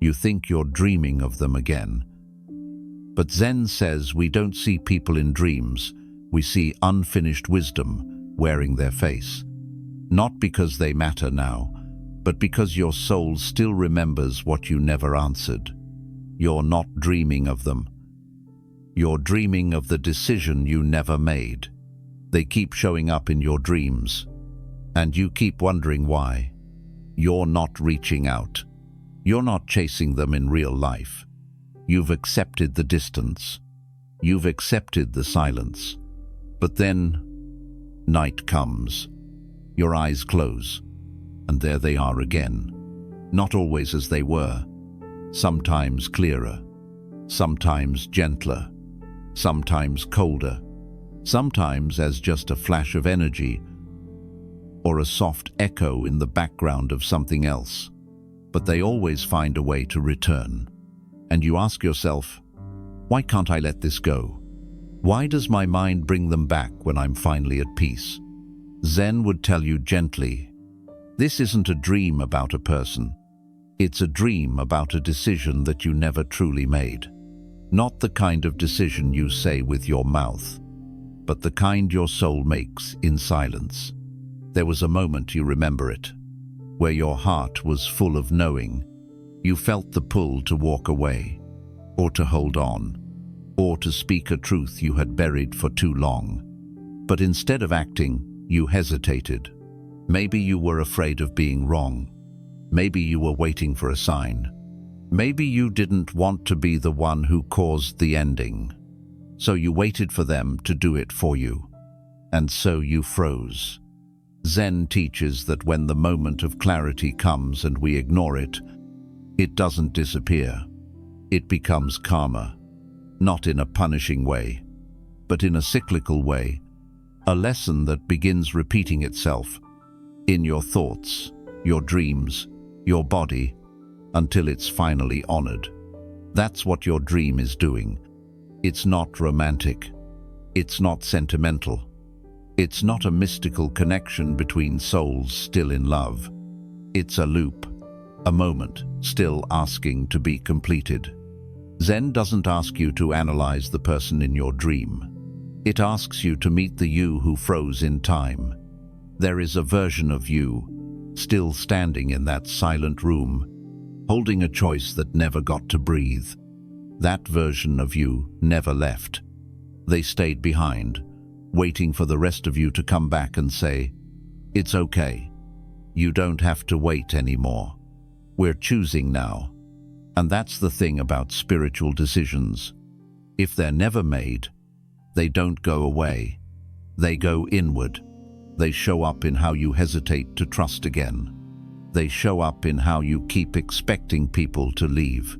You think you're dreaming of them again. But Zen says we don't see people in dreams, we see unfinished wisdom wearing their face. Not because they matter now, but because your soul still remembers what you never answered. You're not dreaming of them. You're dreaming of the decision you never made. They keep showing up in your dreams, and you keep wondering why. You're not reaching out. You're not chasing them in real life. You've accepted the distance. You've accepted the silence. But then, night comes. Your eyes close, and there they are again. Not always as they were. Sometimes clearer. Sometimes gentler. Sometimes colder. Sometimes as just a flash of energy or a soft echo in the background of something else. But they always find a way to return. And you ask yourself, why can't I let this go? Why does my mind bring them back when I'm finally at peace? Zen would tell you gently, this isn't a dream about a person. It's a dream about a decision that you never truly made. Not the kind of decision you say with your mouth, but the kind your soul makes in silence. There was a moment, you remember it, where your heart was full of knowing. You felt the pull to walk away, or to hold on, or to speak a truth you had buried for too long. But instead of acting, you hesitated. Maybe you were afraid of being wrong. Maybe you were waiting for a sign. Maybe you didn't want to be the one who caused the ending. So you waited for them to do it for you. And so you froze. Zen teaches that when the moment of clarity comes and we ignore it, it doesn't disappear. It becomes calmer, not in a punishing way, but in a cyclical way, a lesson that begins repeating itself in your thoughts, your dreams, your body, until it's finally honored. That's what your dream is doing. It's not romantic. It's not sentimental. It's not a mystical connection between souls still in love. It's a loop, a moment still asking to be completed. Zen doesn't ask you to analyze the person in your dream. It asks you to meet the you who froze in time. There is a version of you, still standing in that silent room, holding a choice that never got to breathe. That version of you never left. They stayed behind, waiting for the rest of you to come back and say, it's okay. You don't have to wait anymore. We're choosing now. And that's the thing about spiritual decisions. If they're never made, they don't go away. They go inward. They show up in how you hesitate to trust again. They show up in how you keep expecting people to leave.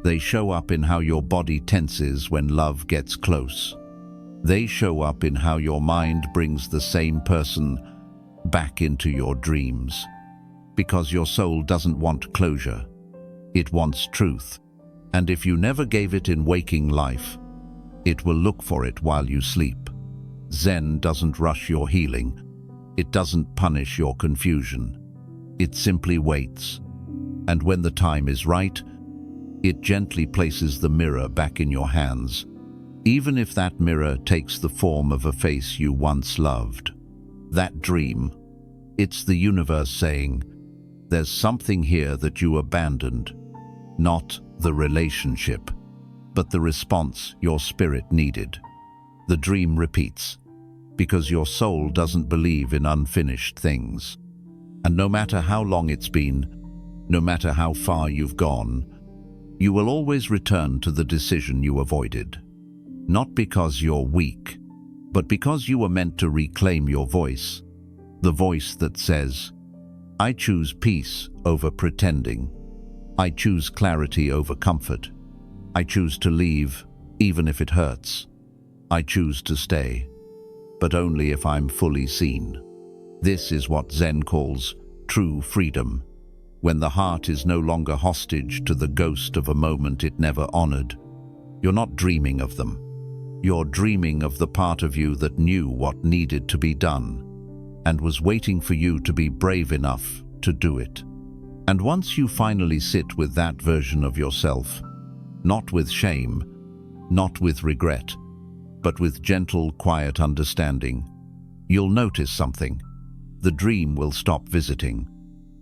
They show up in how your body tenses when love gets close. They show up in how your mind brings the same person back into your dreams. Because your soul doesn't want closure. It wants truth. And if you never gave it in waking life, it will look for it while you sleep. Zen doesn't rush your healing. It doesn't punish your confusion. It simply waits. And when the time is right, it gently places the mirror back in your hands, even if that mirror takes the form of a face you once loved. That dream, it's the universe saying, there's something here that you abandoned. Not the relationship, but the response your spirit needed. The dream repeats, because your soul doesn't believe in unfinished things. And no matter how long it's been, no matter how far you've gone, you will always return to the decision you avoided. Not because you're weak, but because you were meant to reclaim your voice. The voice that says, I choose peace over pretending. I choose clarity over comfort. I choose to leave, even if it hurts. I choose to stay, but only if I'm fully seen. This is what Zen calls true freedom, when the heart is no longer hostage to the ghost of a moment it never honored. You're not dreaming of them. You're dreaming of the part of you that knew what needed to be done and was waiting for you to be brave enough to do it. And once you finally sit with that version of yourself, not with shame, not with regret, but with gentle, quiet understanding, you'll notice something. The dream will stop visiting,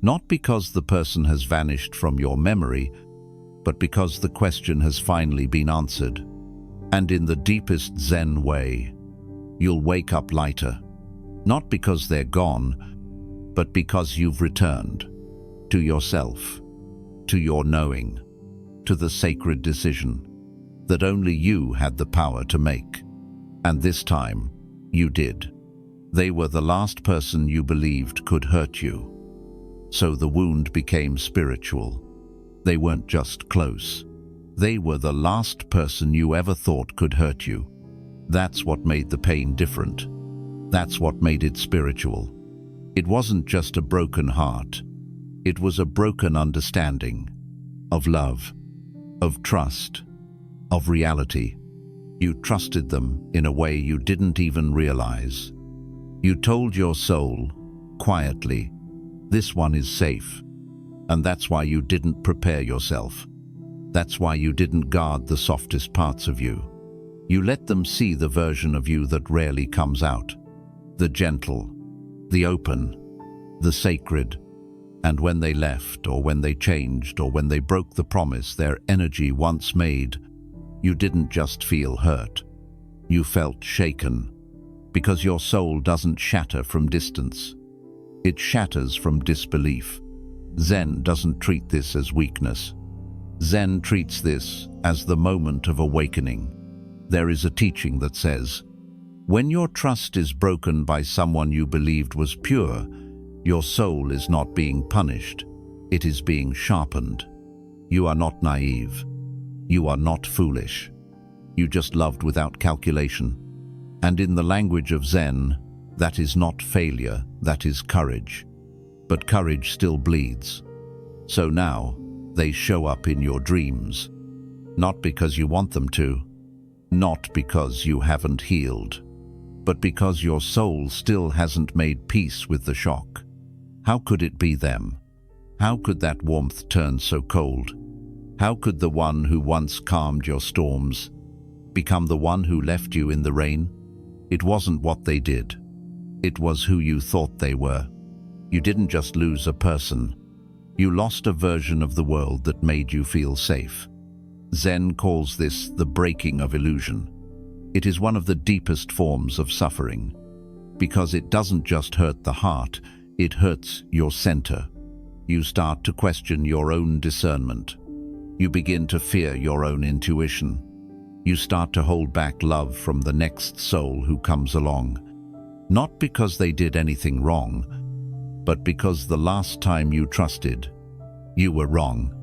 not because the person has vanished from your memory, but because the question has finally been answered. And in the deepest Zen way, you'll wake up lighter, not because they're gone, but because you've returned to yourself, to your knowing, to the sacred decision that only you had the power to make. And this time, you did. They were the last person you believed could hurt you. So the wound became spiritual. They weren't just close. They were the last person you ever thought could hurt you. That's what made the pain different. That's what made it spiritual. It wasn't just a broken heart. It was a broken understanding of love, of trust, of reality. You trusted them in a way you didn't even realize. You told your soul, quietly, this one is safe. And that's why you didn't prepare yourself. That's why you didn't guard the softest parts of you. You let them see the version of you that rarely comes out. The gentle, the open, the sacred. And when they left, or when they changed, or when they broke the promise their energy once made, you didn't just feel hurt. You felt shaken. Because your soul doesn't shatter from distance. It shatters from disbelief. Zen doesn't treat this as weakness. Zen treats this as the moment of awakening. There is a teaching that says, when your trust is broken by someone you believed was pure, your soul is not being punished. It is being sharpened. You are not naive. You are not foolish. You just loved without calculation. And in the language of Zen, that is not failure, that is courage. But courage still bleeds. So now, they show up in your dreams. Not because you want them to, not because you haven't healed, but because your soul still hasn't made peace with the shock. How could it be them? How could that warmth turn so cold? How could the one who once calmed your storms become the one who left you in the rain? It wasn't what they did. It was who you thought they were. You didn't just lose a person. You lost a version of the world that made you feel safe. Zen calls this the breaking of illusion. It is one of the deepest forms of suffering, because it doesn't just hurt the heart, it hurts your center. You start to question your own discernment. You begin to fear your own intuition. You start to hold back love from the next soul who comes along. Not because they did anything wrong, but because the last time you trusted, you were wrong.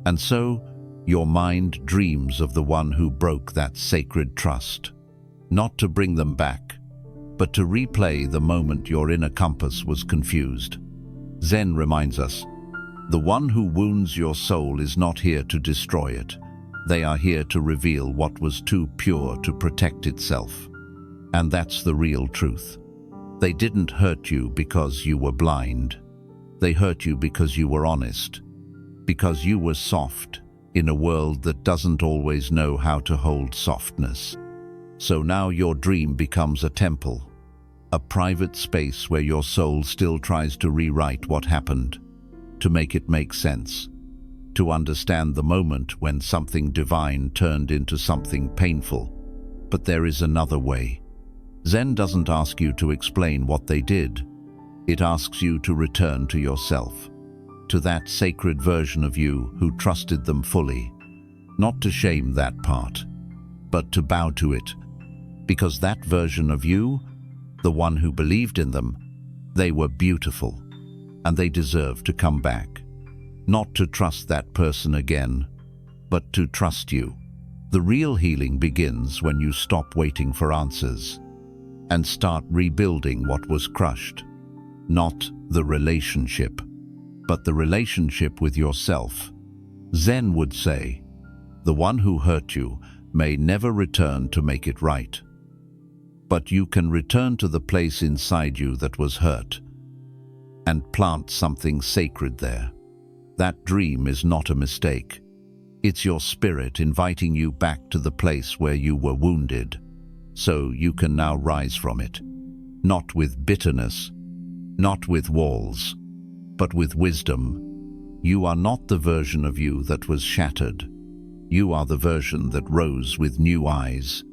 And so, your mind dreams of the one who broke that sacred trust. Not to bring them back, but to replay the moment your inner compass was confused. Zen reminds us, the one who wounds your soul is not here to destroy it. They are here to reveal what was too pure to protect itself. And that's the real truth. They didn't hurt you because you were blind. They hurt you because you were honest. Because you were soft in a world that doesn't always know how to hold softness. So now your dream becomes a temple, a private space where your soul still tries to rewrite what happened, to make it make sense, to understand the moment when something divine turned into something painful. But there is another way. Zen doesn't ask you to explain what they did. It asks you to return to yourself, to that sacred version of you who trusted them fully, not to shame that part, but to bow to it, because that version of you, the one who believed in them, they were beautiful, and they deserve to come back. Not to trust that person again, but to trust you. The real healing begins when you stop waiting for answers and start rebuilding what was crushed. Not the relationship, but the relationship with yourself. Zen would say, the one who hurt you may never return to make it right. But you can return to the place inside you that was hurt and plant something sacred there. That dream is not a mistake. It's your spirit inviting you back to the place where you were wounded, so you can now rise from it. Not with bitterness, not with walls, but with wisdom. You are not the version of you that was shattered. You are the version that rose with new eyes.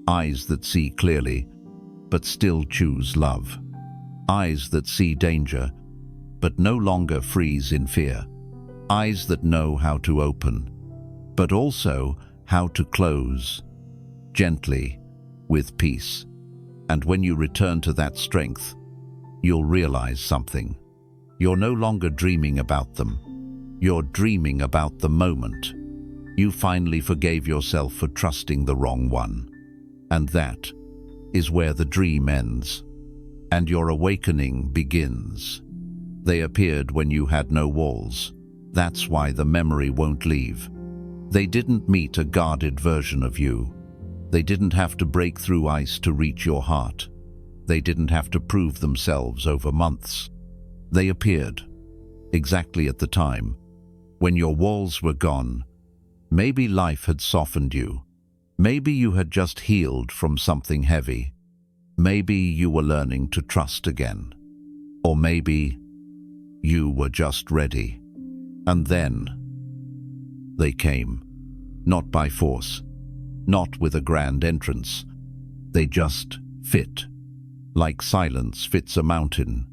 Eyes that see clearly, but still choose love. Eyes that see danger, but no longer freeze in fear. Eyes that know how to open, but also how to close, gently, with peace. And when you return to that strength, you'll realize something. You're no longer dreaming about them. You're dreaming about the moment. You finally forgave yourself for trusting the wrong one. And that is where the dream ends, and your awakening begins. They appeared when you had no walls. That's why the memory won't leave. They didn't meet a guarded version of you. They didn't have to break through ice to reach your heart. They didn't have to prove themselves over months. They appeared, exactly at the time, when your walls were gone. Maybe life had softened you. Maybe you had just healed from something heavy. Maybe you were learning to trust again. Or maybe you were just ready. And then they came, not by force, not with a grand entrance. They just fit, like silence fits a mountain,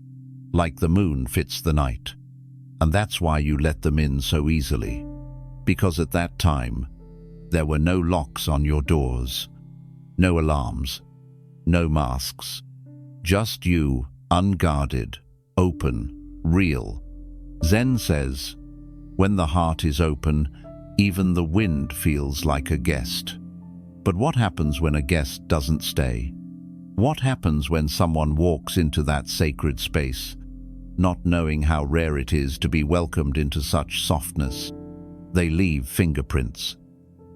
like the moon fits the night. And that's why you let them in so easily, because at that time, there were no locks on your doors, no alarms, no masks, just you, unguarded, open, real. Zen says, when the heart is open, even the wind feels like a guest. But what happens when a guest doesn't stay? What happens when someone walks into that sacred space, not knowing how rare it is to be welcomed into such softness? They leave fingerprints.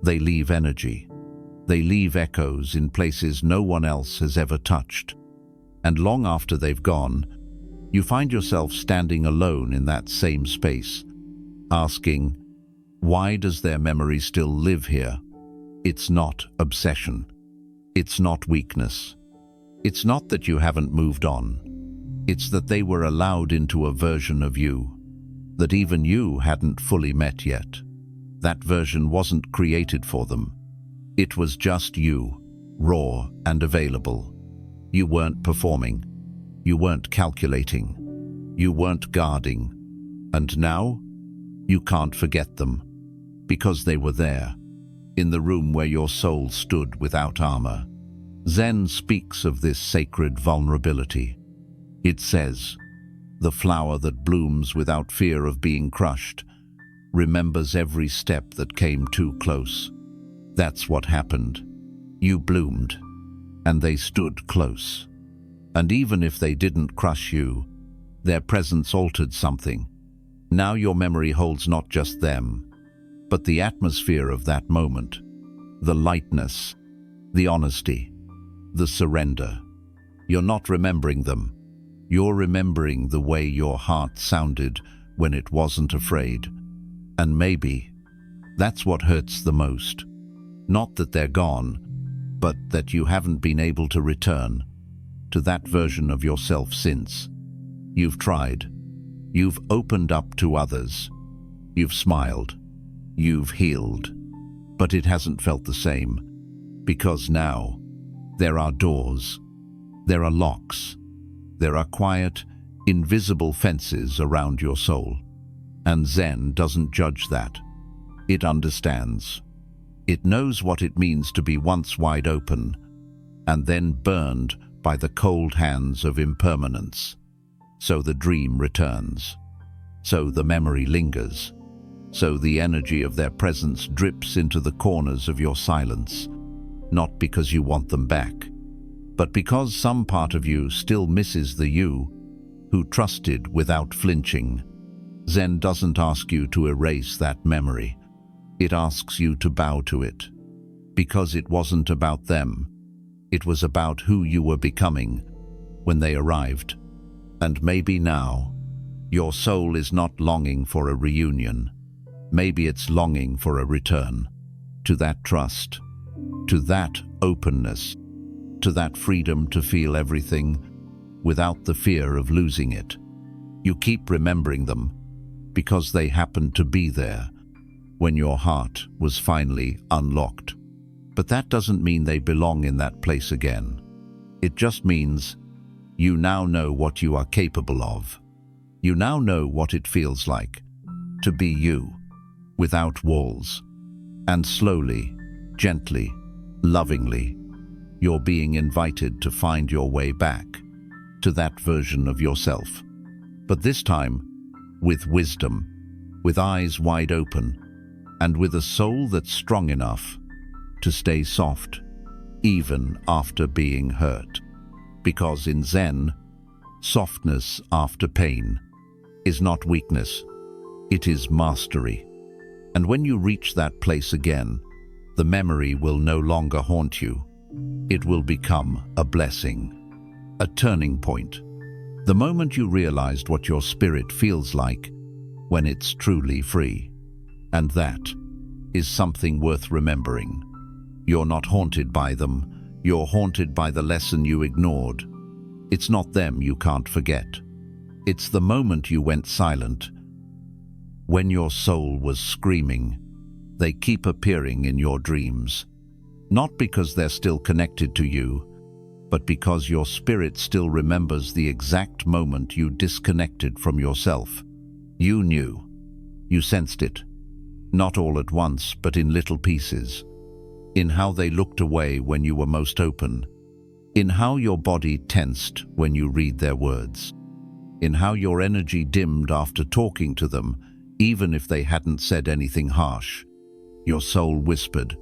They leave energy. They leave echoes in places no one else has ever touched. And long after they've gone, you find yourself standing alone in that same space, asking, why does their memory still live here? It's not obsession. It's not weakness. It's not that you haven't moved on. It's that they were allowed into a version of you that even you hadn't fully met yet. That version wasn't created for them. It was just you, raw and available. You weren't performing. You weren't calculating. You weren't guarding. And now, you can't forget them, because they were there, in the room where your soul stood without armor. Zen speaks of this sacred vulnerability. It says, the flower that blooms without fear of being crushed remembers every step that came too close. That's what happened. You bloomed, and they stood close. And even if they didn't crush you, their presence altered something. Now your memory holds not just them, but the atmosphere of that moment, the lightness, the honesty, the surrender. You're not remembering them. You're remembering the way your heart sounded when it wasn't afraid. And maybe that's what hurts the most. Not that they're gone, but that you haven't been able to return to that version of yourself since. You've tried. You've opened up to others. You've smiled. You've healed. But it hasn't felt the same. Because now, there are doors. There are locks. There are quiet, invisible fences around your soul. And Zen doesn't judge that. It understands. It knows what it means to be once wide open, and then burned by the cold hands of impermanence. So the dream returns. So the memory lingers. So the energy of their presence drips into the corners of your silence, not because you want them back, but because some part of you still misses the you who trusted without flinching. Zen doesn't ask you to erase that memory. It asks you to bow to it, because it wasn't about them. It was about who you were becoming when they arrived. And maybe now, Your soul is not longing for a reunion. Maybe it's longing for a return to that trust, to that openness, to that freedom to feel everything without the fear of losing it. You keep remembering them because they happened to be there when your heart was finally unlocked. But that doesn't mean they belong in that place again. It just means you now know what you are capable of. You now know what it feels like to be you, without walls. And slowly, gently, lovingly, you're being invited to find your way back to that version of yourself. But this time, with wisdom, with eyes wide open, and with a soul that's strong enough to stay soft, even after being hurt. Because in Zen, softness after pain is not weakness, it is mastery. And when you reach that place again, the memory will no longer haunt you. It will become a blessing, a turning point. The moment you realized what your spirit feels like when it's truly free. And that is something worth remembering. You're not haunted by them, you're haunted by the lesson you ignored. It's not them you can't forget. It's the moment you went silent, when your soul was screaming. They keep appearing in your dreams, not because they're still connected to you, but because your spirit still remembers the exact moment you disconnected from yourself. You knew. You sensed it. Not all at once, but in little pieces. In how they looked away when you were most open. In how your body tensed when you read their words. In how your energy dimmed after talking to them, even if they hadn't said anything harsh. Your soul whispered,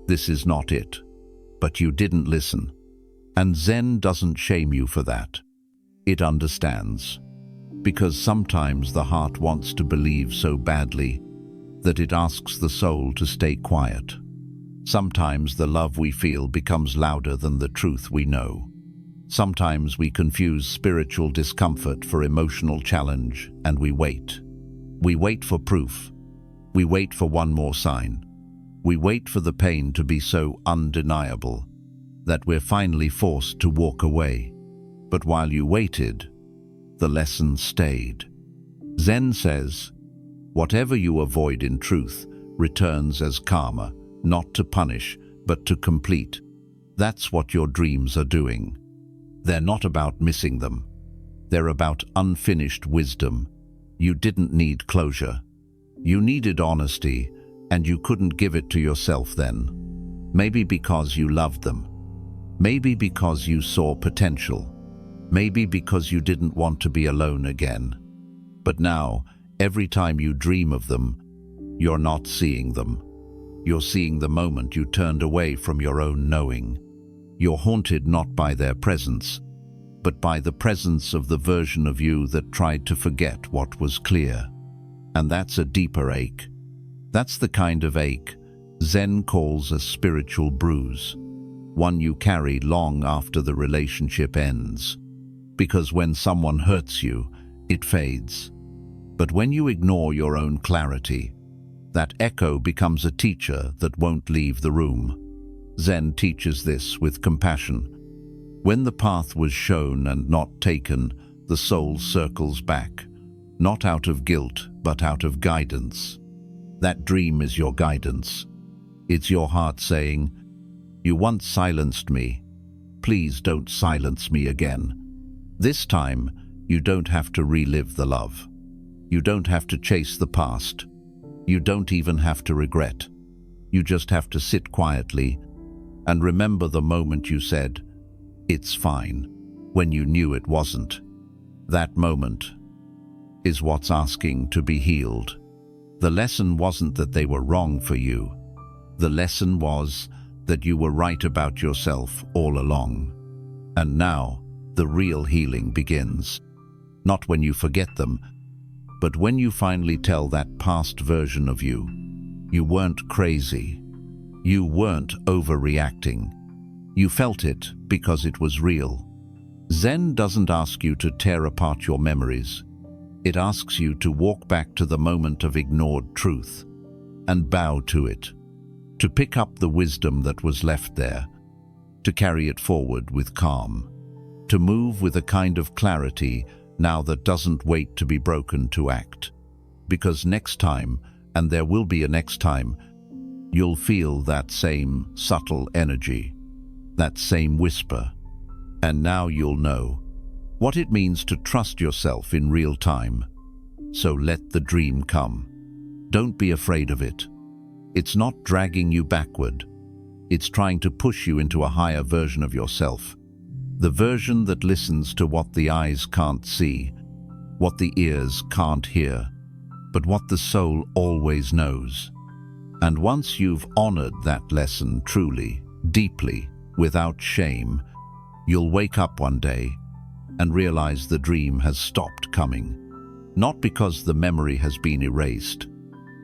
"This is not it." But you didn't listen. And Zen doesn't shame you for that. It understands. Because sometimes the heart wants to believe so badly that it asks the soul to stay quiet. Sometimes the love we feel becomes louder than the truth we know. Sometimes we confuse spiritual discomfort for emotional challenge, and we wait. We wait for proof. We wait for one more sign. We wait for the pain to be so undeniable that we're finally forced to walk away. But while you waited, the lesson stayed. Zen says, whatever you avoid in truth returns as karma, not to punish, but to complete. That's what your dreams are doing. They're not about missing them. They're about unfinished wisdom. You didn't need closure. You needed honesty, and you couldn't give it to yourself then. Maybe because you loved them. Maybe because you saw potential. Maybe because you didn't want to be alone again. But now, every time you dream of them, you're not seeing them. You're seeing the moment you turned away from your own knowing. You're haunted not by their presence, but by the presence of the version of you that tried to forget what was clear. And that's a deeper ache. That's the kind of ache Zen calls a spiritual bruise, one you carry long after the relationship ends. Because when someone hurts you, it fades. But when you ignore your own clarity, that echo becomes a teacher that won't leave the room. Zen teaches this with compassion. When the path was shown and not taken, the soul circles back, not out of guilt, but out of guidance. That dream is your guidance. It's your heart saying, "You once silenced me. Please don't silence me again." This time, you don't have to relive the love. You don't have to chase the past. You don't even have to regret. You just have to sit quietly and remember the moment you said, "It's fine," when you knew it wasn't. That moment is what's asking to be healed. The lesson wasn't that they were wrong for you. The lesson was that you were right about yourself all along. And now, the real healing begins. Not when you forget them, but when you finally tell that past version of you, you weren't crazy. You weren't overreacting. You felt it because it was real. Zen doesn't ask you to tear apart your memories. It asks you to walk back to the moment of ignored truth and bow to it, to pick up the wisdom that was left there, to carry it forward with calm, to move with a kind of clarity now that doesn't wait to be broken to act. Because next time, and there will be a next time, you'll feel that same subtle energy, that same whisper, and now you'll know what it means to trust yourself in real time. So let the dream come. Don't be afraid of it. It's not dragging you backward. It's trying to push you into a higher version of yourself. The version that listens to what the eyes can't see, what the ears can't hear, but what the soul always knows. And once you've honored that lesson truly, deeply, without shame, you'll wake up one day and realize the dream has stopped coming. Not because the memory has been erased,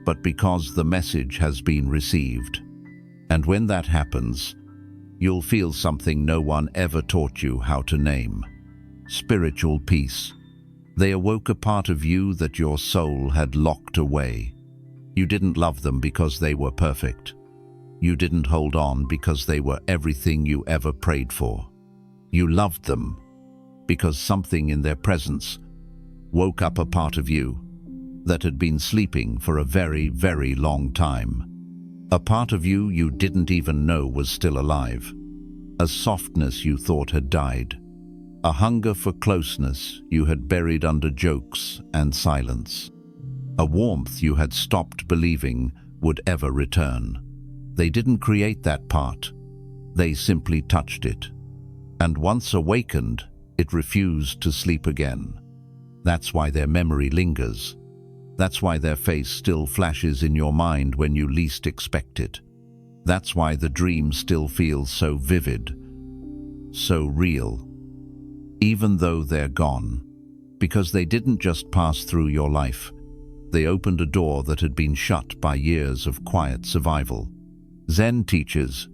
but because the message has been received. And when that happens, you'll feel something no one ever taught you how to name: spiritual peace. They awoke a part of you that your soul had locked away. You didn't love them because they were perfect. You didn't hold on because they were everything you ever prayed for. You loved them because something in their presence woke up a part of you that had been sleeping for a very, very long time. A part of you you didn't even know was still alive. A softness you thought had died. A hunger for closeness you had buried under jokes and silence. A warmth you had stopped believing would ever return. They didn't create that part. They simply touched it. And once awakened, it refused to sleep again. That's why their memory lingers. That's why their face still flashes in your mind when you least expect it. That's why the dream still feels so vivid, so real, even though they're gone. Because they didn't just pass through your life. They opened a door that had been shut by years of quiet survival. Zen teaches,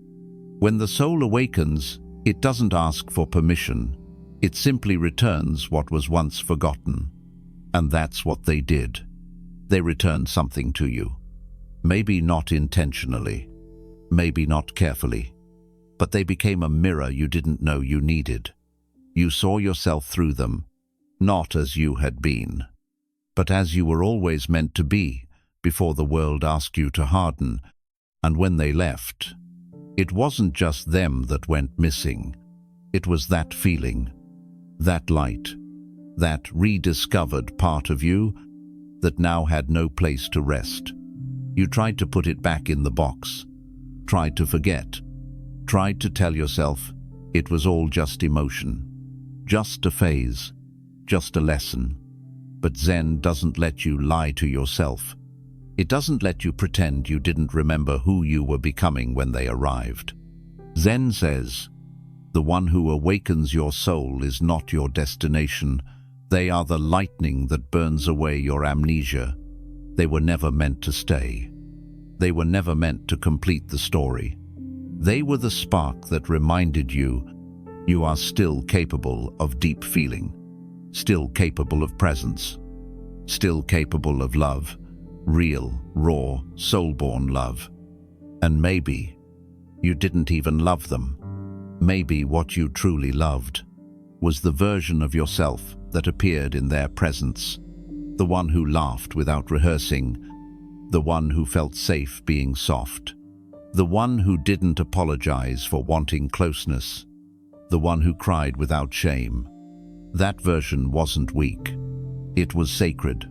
when the soul awakens, it doesn't ask for permission. It simply returns what was once forgotten. And that's what they did. They returned something to you. Maybe not intentionally, maybe not carefully, but they became a mirror you didn't know you needed. You saw yourself through them, not as you had been, but as you were always meant to be before the world asked you to harden. And when they left, it wasn't just them that went missing. It was that feeling, that light, that rediscovered part of you that now had no place to rest. You tried to put it back in the box, tried to forget, tried to tell yourself it was all just emotion, just a phase, just a lesson. But Zen doesn't let you lie to yourself. It doesn't let you pretend you didn't remember who you were becoming when they arrived. Zen says, the one who awakens your soul is not your destination. They are the lightning that burns away your amnesia. They were never meant to stay. They were never meant to complete the story. They were the spark that reminded you you are still capable of deep feeling, still capable of presence, still capable of love, real, raw, soul-born love. And maybe you didn't even love them. Maybe what you truly loved was the version of yourself that appeared in their presence, the one who laughed without rehearsing, the one who felt safe being soft, the one who didn't apologize for wanting closeness, the one who cried without shame. That version wasn't weak. It was sacred.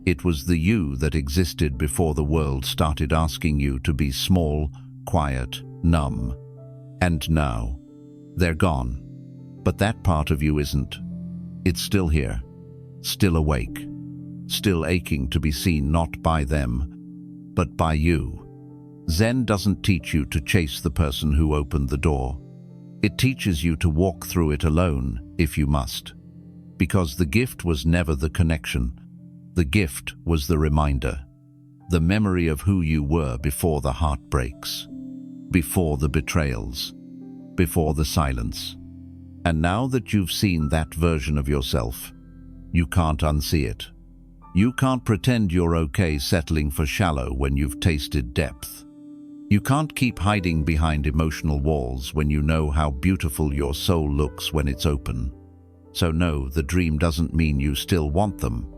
It was the you that existed before the world started asking you to be small, quiet, numb. And now, they're gone. But that part of you isn't. It's still here, still awake, still aching to be seen not by them, but by you. Zen doesn't teach you to chase the person who opened the door. It teaches you to walk through it alone, if you must. Because the gift was never the connection. The gift was the reminder, the memory of who you were before the heartbreaks, before the betrayals, before the silence. And now that you've seen that version of yourself, you can't unsee it. You can't pretend you're okay settling for shallow when you've tasted depth. You can't keep hiding behind emotional walls when you know how beautiful your soul looks when it's open. So no, the dream doesn't mean you still want them.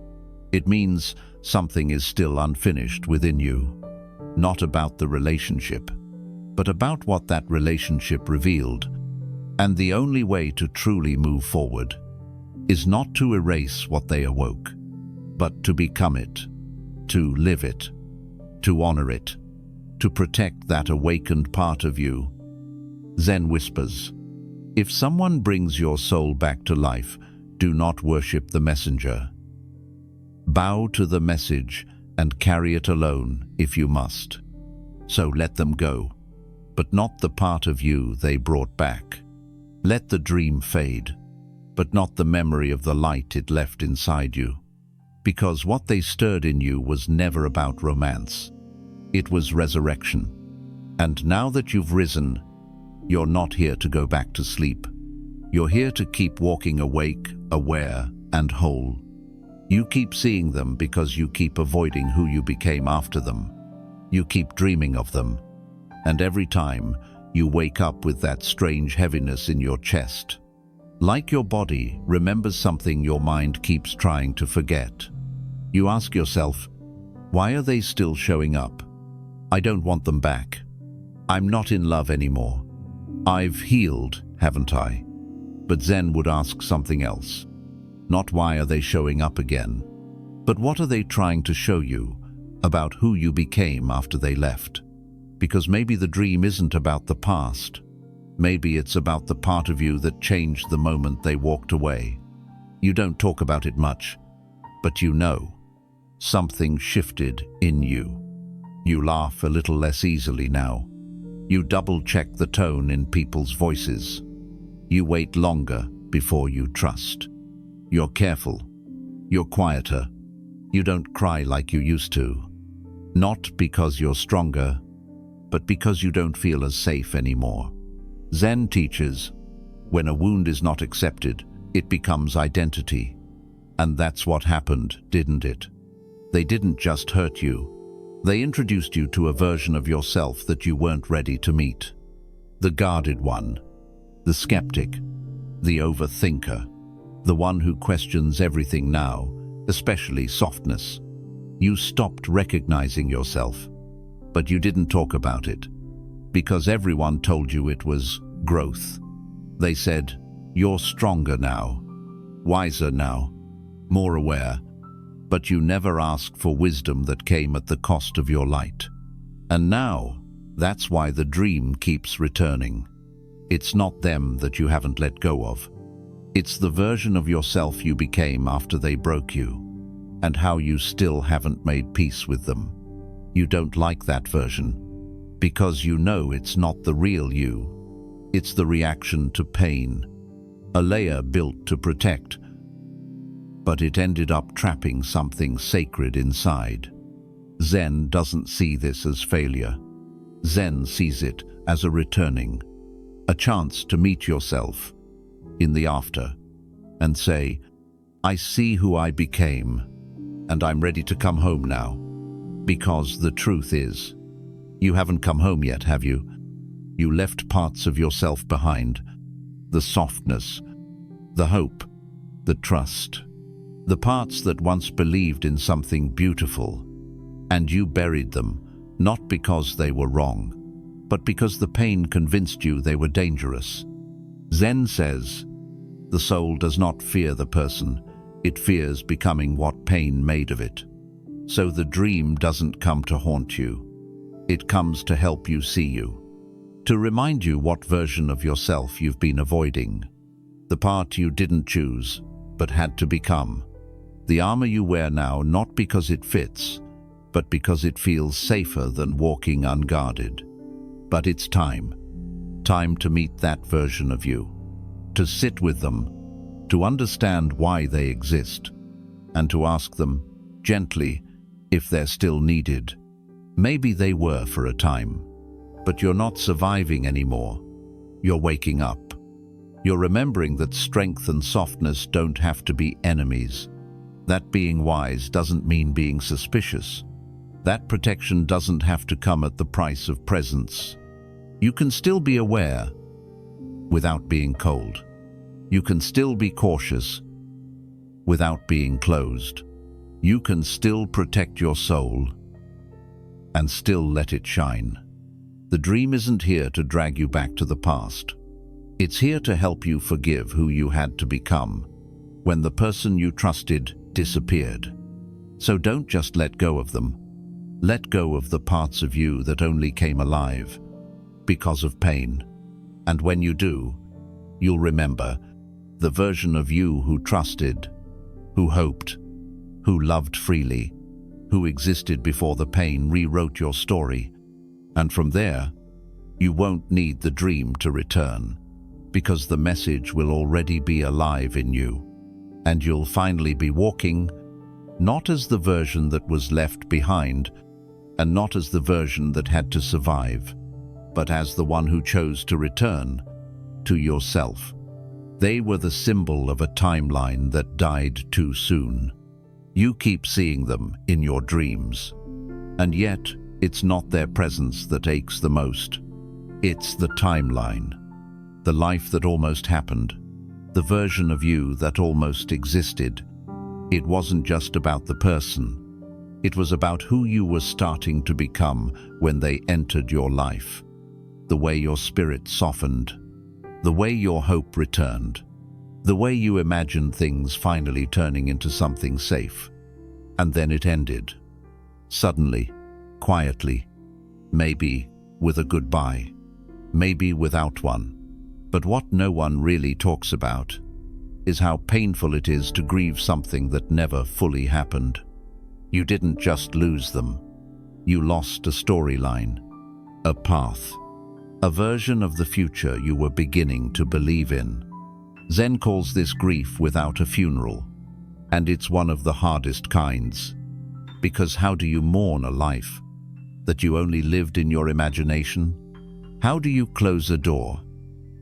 It means something is still unfinished within you. Not about the relationship, but about what that relationship revealed. And the only way to truly move forward is not to erase what they awoke, but to become it, to live it, to honor it, to protect that awakened part of you. Zen whispers, if someone brings your soul back to life, do not worship the messenger. Bow to the message and carry it alone if you must. So let them go, but not the part of you they brought back. Let the dream fade, but not the memory of the light it left inside you. Because what they stirred in you was never about romance. It was resurrection. And now that you've risen, you're not here to go back to sleep. You're here to keep walking awake, aware, and whole. You keep seeing them because you keep avoiding who you became after them. You keep dreaming of them. And every time, you wake up with that strange heaviness in your chest. Like your body remembers something your mind keeps trying to forget. You ask yourself, why are they still showing up? I don't want them back. I'm not in love anymore. I've healed, haven't I? But Zen would ask something else. Not why are they showing up again, but what are they trying to show you about who you became after they left? Because maybe the dream isn't about the past. Maybe it's about the part of you that changed the moment they walked away. You don't talk about it much, but you know. Something shifted in you. You laugh a little less easily now. You double-check the tone in people's voices. You wait longer before you trust. You're careful. You're quieter. You don't cry like you used to. Not because you're stronger, but because you don't feel as safe anymore. Zen teaches, when a wound is not accepted, it becomes identity. And that's what happened, didn't it? They didn't just hurt you. They introduced you to a version of yourself that you weren't ready to meet. The guarded one, the skeptic, the overthinker, the one who questions everything now, especially softness. You stopped recognizing yourself, but you didn't talk about it, because everyone told you it was growth. They said, you're stronger now, wiser now, more aware, but you never asked for wisdom that came at the cost of your light. And now, that's why the dream keeps returning. It's not them that you haven't let go of. It's the version of yourself you became after they broke you, and how you still haven't made peace with them. You don't like that version, because you know it's not the real you. It's the reaction to pain, a layer built to protect, but it ended up trapping something sacred inside. Zen doesn't see this as failure. Zen sees it as a returning, a chance to meet yourself in the after and say, I see who I became, and I'm ready to come home now. Because the truth is, you haven't come home yet, have you? You left parts of yourself behind. The softness, the hope, the trust. The parts that once believed in something beautiful, and you buried them, not because they were wrong, but because the pain convinced you they were dangerous. Zen says, the soul does not fear the person, it fears becoming what pain made of it. So the dream doesn't come to haunt you. It comes to help you see you, to remind you what version of yourself you've been avoiding, the part you didn't choose, but had to become. The armor you wear now, not because it fits, but because it feels safer than walking unguarded. But it's time to meet that version of you, to sit with them, to understand why they exist, and to ask them, gently, if they're still needed. Maybe they were for a time, but you're not surviving anymore. You're waking up. You're remembering that strength and softness don't have to be enemies. That being wise doesn't mean being suspicious. That protection doesn't have to come at the price of presence. You can still be aware without being cold. You can still be cautious without being closed. You can still protect your soul and still let it shine. The dream isn't here to drag you back to the past. It's here to help you forgive who you had to become when the person you trusted disappeared. So don't just let go of them. Let go of the parts of you that only came alive because of pain. And when you do, you'll remember the version of you who trusted, who hoped, who loved freely, who existed before the pain rewrote your story. And from there, you won't need the dream to return, because the message will already be alive in you. And you'll finally be walking, not as the version that was left behind, and not as the version that had to survive, but as the one who chose to return to yourself. They were the symbol of a timeline that died too soon. You keep seeing them in your dreams, and yet it's not their presence that aches the most. It's the timeline, the life that almost happened, the version of you that almost existed. It wasn't just about the person. It was about who you were starting to become when they entered your life. The way your spirit softened, the way your hope returned, the way you imagined things finally turning into something safe. And then it ended. Suddenly, quietly, maybe with a goodbye, maybe without one. But what no one really talks about is how painful it is to grieve something that never fully happened. You didn't just lose them. You lost a storyline, a path, a version of the future you were beginning to believe in. Zen calls this grief without a funeral, and it's one of the hardest kinds. Because how do you mourn a life that you only lived in your imagination? How do you close a door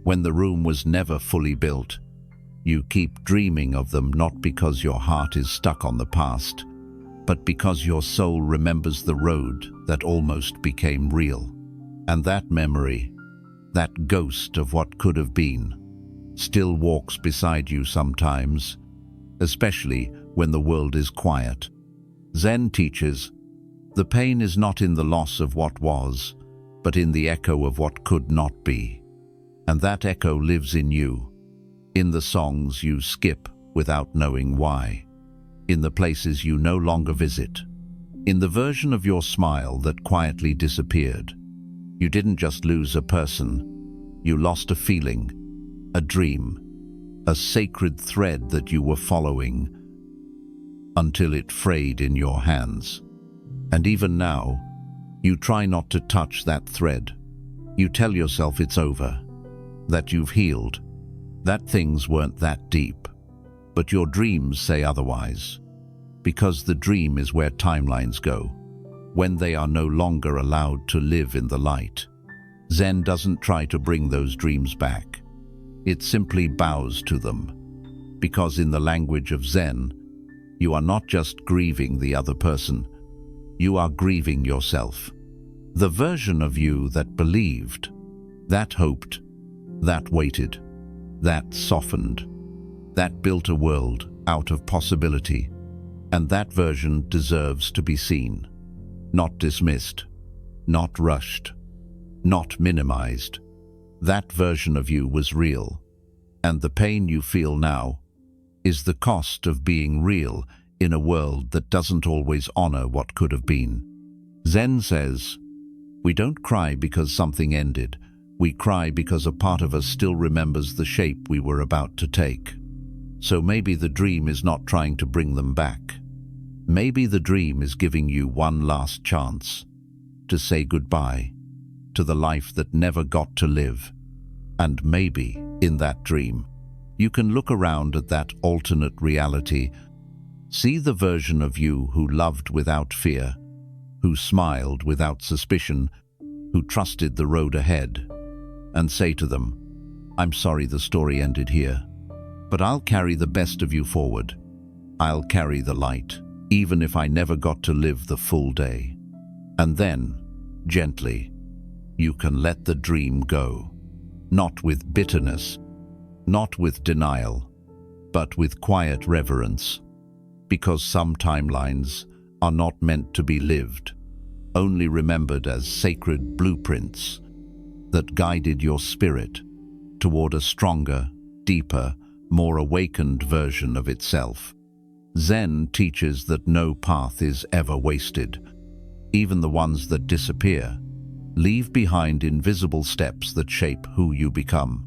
when the room was never fully built? You keep dreaming of them not because your heart is stuck on the past, but because your soul remembers the road that almost became real. And that memory, that ghost of what could have been, still walks beside you sometimes, especially when the world is quiet. Zen teaches, the pain is not in the loss of what was, but in the echo of what could not be. And that echo lives in you, in the songs you skip without knowing why, in the places you no longer visit, in the version of your smile that quietly disappeared. You didn't just lose a person, you lost a feeling, a dream, a sacred thread that you were following until it frayed in your hands. And even now, you try not to touch that thread. You tell yourself it's over, that you've healed, that things weren't that deep. But your dreams say otherwise, because the dream is where timelines go, when they are no longer allowed to live in the light. Zen doesn't try to bring those dreams back. It simply bows to them, because in the language of Zen, you are not just grieving the other person, you are grieving yourself. The version of you that believed, that hoped, that waited, that softened, that built a world out of possibility. And that version deserves to be seen, not dismissed, not rushed, not minimized. That version of you was real, and the pain you feel now is the cost of being real in a world that doesn't always honor what could have been. Zen says, we don't cry because something ended. We cry because a part of us still remembers the shape we were about to take. So maybe the dream is not trying to bring them back. Maybe the dream is giving you one last chance to say goodbye to the life that never got to live. And maybe, in that dream, you can look around at that alternate reality, see the version of you who loved without fear, who smiled without suspicion, who trusted the road ahead, and say to them, I'm sorry the story ended here, but I'll carry the best of you forward. I'll carry the light, even if I never got to live the full day. And then, gently, you can let the dream go, not with bitterness, not with denial, but with quiet reverence, because some timelines are not meant to be lived, only remembered as sacred blueprints that guided your spirit toward a stronger, deeper, more awakened version of itself. Zen teaches that no path is ever wasted. Even the ones that disappear leave behind invisible steps that shape who you become.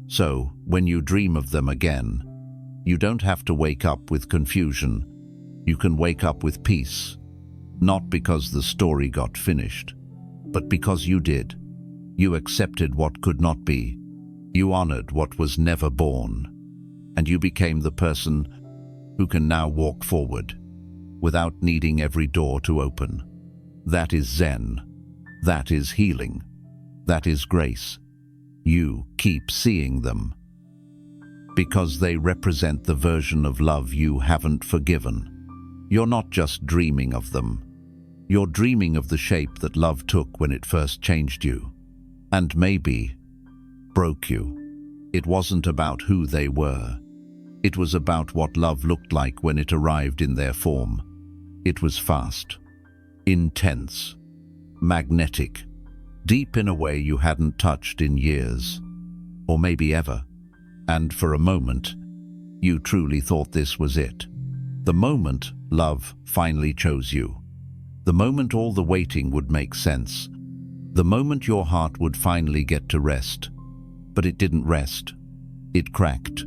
So, when you dream of them again, you don't have to wake up with confusion. You can wake up with peace, not because the story got finished, but because you did. You accepted what could not be. You honored what was never born. And you became the person who can now walk forward without needing every door to open. That is Zen. That is healing. That is grace. You keep seeing them because they represent the version of love you haven't forgiven. You're not just dreaming of them. You're dreaming of the shape that love took when it first changed you, and maybe broke you. It wasn't about who they were. It was about what love looked like when it arrived in their form. It was fast, intense, magnetic, deep in a way you hadn't touched in years, or maybe ever. And for a moment, you truly thought this was it. The moment love finally chose you. The moment all the waiting would make sense. The moment your heart would finally get to rest. But it didn't rest. It cracked.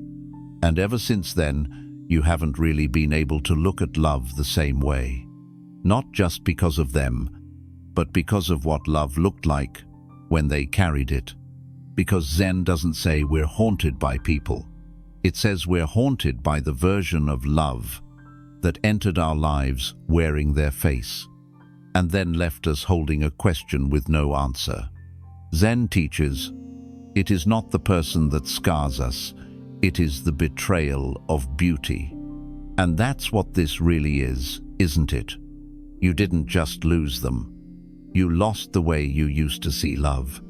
And ever since then, you haven't really been able to look at love the same way. Not just because of them, but because of what love looked like when they carried it. Because Zen doesn't say we're haunted by people. It says we're haunted by the version of love that entered our lives wearing their face, and then left us holding a question with no answer. Zen teaches, it is not the person that scars us, it is the betrayal of beauty. And that's what this really is, isn't it? You didn't just lose them. You lost the way you used to see love.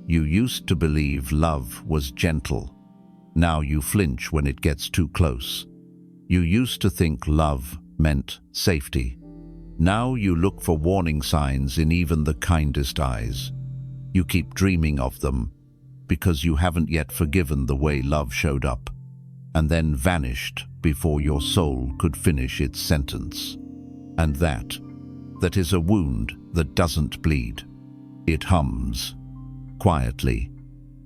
You used to believe love was gentle. Now you flinch when it gets too close. You used to think love meant safety. Now you look for warning signs in even the kindest eyes. You keep dreaming of them because you haven't yet forgiven the way love showed up and then vanished before your soul could finish its sentence. And that is a wound that doesn't bleed. It hums quietly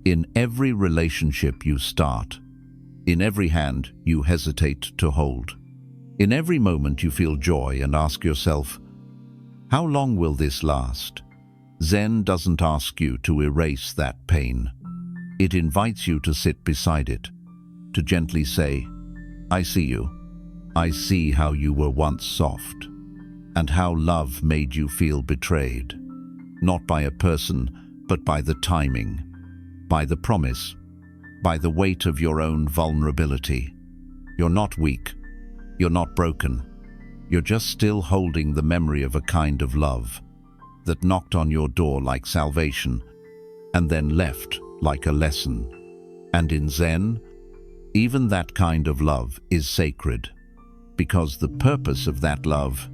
in every relationship you start, in every hand you hesitate to hold. In every moment you feel joy and ask yourself, how long will this last? Zen doesn't ask you to erase that pain. It invites you to sit beside it, to gently say, I see you. I see how you were once soft, and how love made you feel betrayed, not by a person, but by the timing, by the promise, by the weight of your own vulnerability. You're not weak. You're not broken. You're just still holding the memory of a kind of love that knocked on your door like salvation and then left like a lesson. And in Zen, even that kind of love is sacred, because the purpose of that love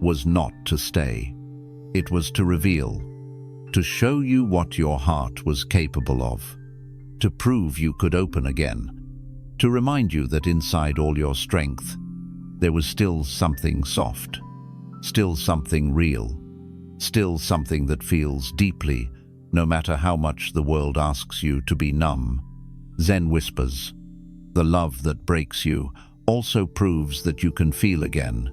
was not to stay. It was to reveal, to show you what your heart was capable of, to prove you could open again, to remind you that inside all your strength, there was still something soft, still something real, still something that feels deeply, no matter how much the world asks you to be numb. Zen whispers, the love that breaks you also proves that you can feel again.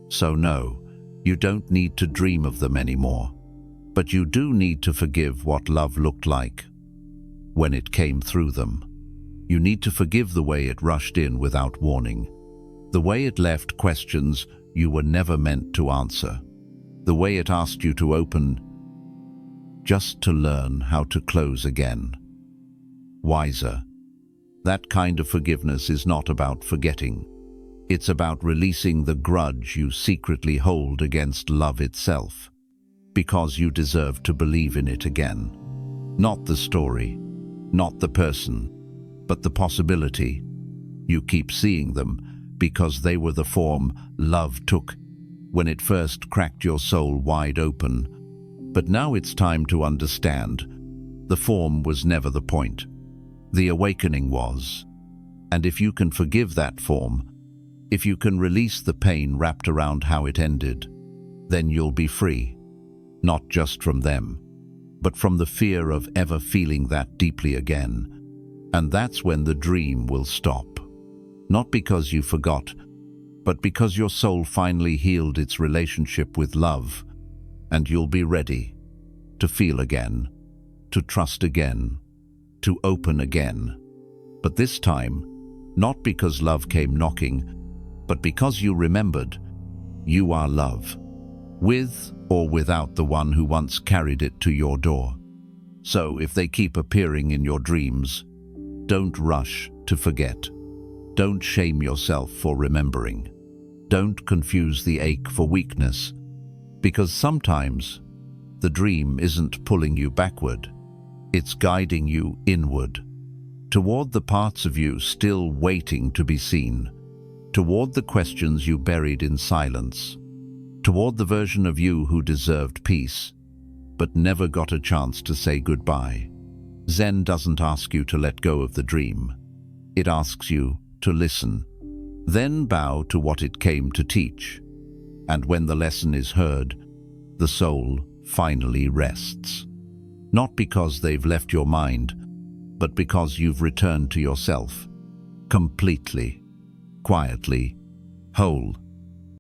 So no, you don't need to dream of them anymore. But you do need to forgive what love looked like when it came through them. You need to forgive the way it rushed in without warning, the way it left questions you were never meant to answer, the way it asked you to open just to learn how to close again. Wiser. That kind of forgiveness is not about forgetting. It's about releasing the grudge you secretly hold against love itself, because you deserve to believe in it again. Not the story, not the person, but the possibility. You keep seeing them because they were the form love took when it first cracked your soul wide open. But now it's time to understand. The form was never the point. The awakening was. And if you can forgive that form, if you can release the pain wrapped around how it ended, then you'll be free. Not just from them, but from the fear of ever feeling that deeply again. And that's when the dream will stop. Not because you forgot, but because your soul finally healed its relationship with love, and you'll be ready to feel again, to trust again, to open again. But this time, not because love came knocking, but because you remembered you are love, with or without the one who once carried it to your door. So if they keep appearing in your dreams, don't rush to forget. Don't shame yourself for remembering. Don't confuse the ache for weakness, because sometimes the dream isn't pulling you backward, it's guiding you inward, toward the parts of you still waiting to be seen, toward the questions you buried in silence, toward the version of you who deserved peace, but never got a chance to say goodbye. Zen doesn't ask you to let go of the dream. It asks you to listen, then bow to what it came to teach. And when the lesson is heard, the soul finally rests. Not because they've left your mind, but because you've returned to yourself, completely, quietly, whole.